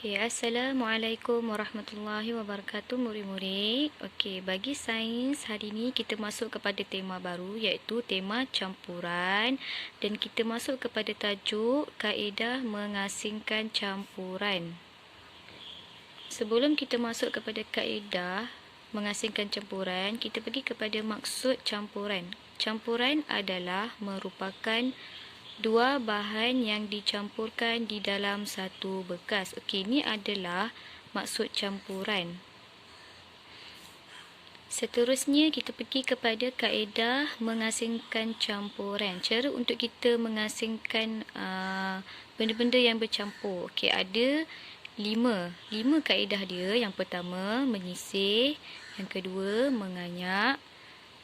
Okay, Assalamualaikum warahmatullahi wabarakatuh murid-murid. Okay, bagi sains hari ini kita masuk kepada tema baru iaitu tema campuran dan kita masuk kepada tajuk kaedah mengasingkan campuran. Sebelum kita masuk kepada kaedah mengasingkan campuran, kita pergi kepada maksud campuran. Campuran adalah merupakan dua bahan yang dicampurkan di dalam satu bekas. Okey, ini adalah maksud campuran. Seterusnya kita pergi kepada kaedah mengasingkan campuran. Cara untuk kita mengasingkan benda-benda yang bercampur. Okey, ada lima kaedah dia. Yang pertama, menyisih. Yang kedua, menganyak.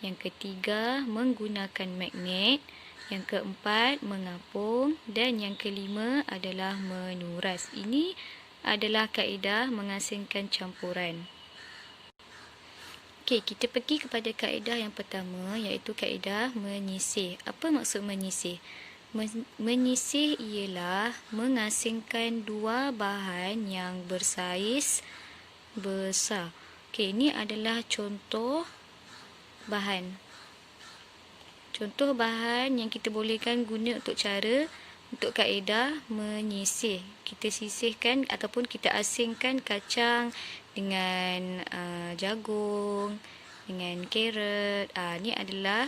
Yang ketiga, menggunakan magnet. Yang keempat, mengapung. Dan yang kelima adalah menuras. Ini adalah kaedah mengasingkan campuran. Okey, kita pergi kepada kaedah yang pertama iaitu kaedah menyisih. Apa maksud menyisih? Menyisih ialah mengasingkan dua bahan yang bersaiz besar. Okey, ini adalah contoh bahan. Contoh bahan yang kita bolehkan guna untuk kaedah menyisih. Kita sisihkan ataupun kita asingkan kacang dengan jagung, dengan carrot. Ini adalah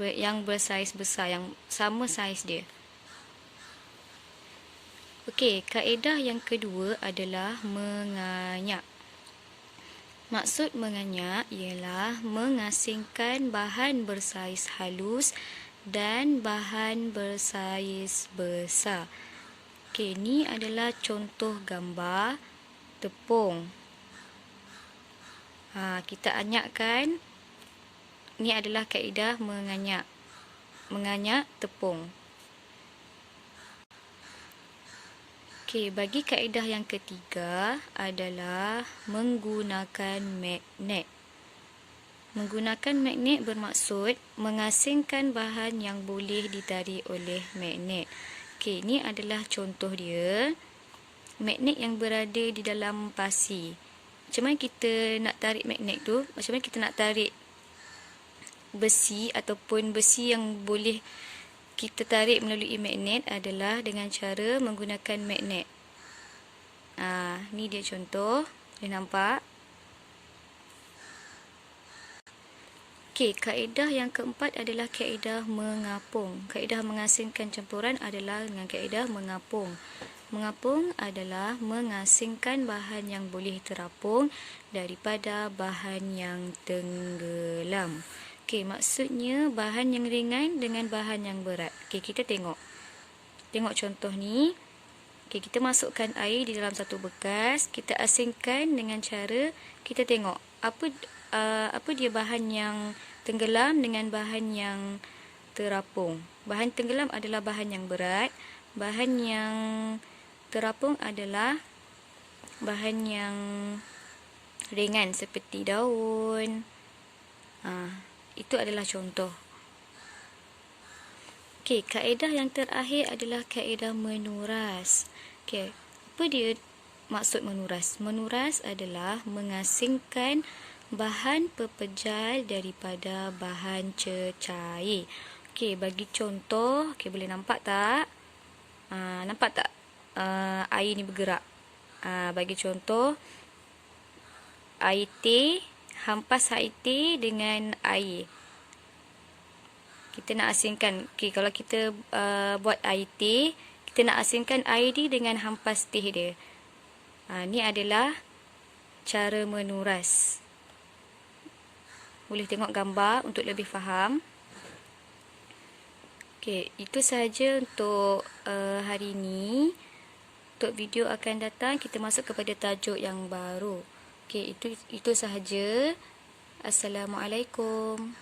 yang bersaiz besar, yang sama saiz dia. Okey, kaedah yang kedua adalah menganyak. Maksud menganyak ialah mengasingkan bahan bersaiz halus dan bahan bersaiz besar. Okey, ini adalah contoh gambar tepung. Kita anyakkan. Ini adalah kaedah menganyak. Menganyak tepung. Okey, bagi kaedah yang ketiga adalah menggunakan magnet. Menggunakan magnet bermaksud mengasingkan bahan yang boleh ditarik oleh magnet. Okey, ini adalah contoh dia. Magnet yang berada di dalam pasir. Macam mana kita nak tarik magnet tu? Macam mana kita nak tarik besi ataupun besi yang boleh kita tarik melalui magnet adalah dengan cara menggunakan magnet. Ni dia contoh. Boleh nampak? Okey, kaedah yang keempat adalah kaedah mengapung. Kaedah mengasingkan campuran adalah dengan kaedah mengapung. Mengapung adalah mengasingkan bahan yang boleh terapung daripada bahan yang tenggelam. Okey, maksudnya bahan yang ringan dengan bahan yang berat. Okey, kita tengok. Tengok contoh ni. Okey, kita masukkan air di dalam satu bekas. Kita asingkan dengan cara kita tengok apa dia bahan yang tenggelam dengan bahan yang terapung. Bahan tenggelam adalah bahan yang berat. Bahan yang terapung adalah bahan yang ringan seperti daun. Itu adalah contoh. Okey, kaedah yang terakhir adalah kaedah menuras. Okey, apa dia maksud menuras? Menuras adalah mengasingkan bahan pepejal daripada bahan cecair. Okey, bagi contoh, okey, boleh nampak tak? Nampak tak air ni bergerak? Bagi contoh, air teh, hampas air teh dengan air. Kita nak asingkan. Okey, kalau kita buat air teh, kita nak asingkan air ni dengan hampas teh dia. Ni adalah cara menuras. Boleh tengok gambar untuk lebih faham. Okey, itu sahaja untuk hari ini. Untuk video akan datang, kita masuk kepada tajuk yang baru. Okey, itu sahaja. Assalamualaikum.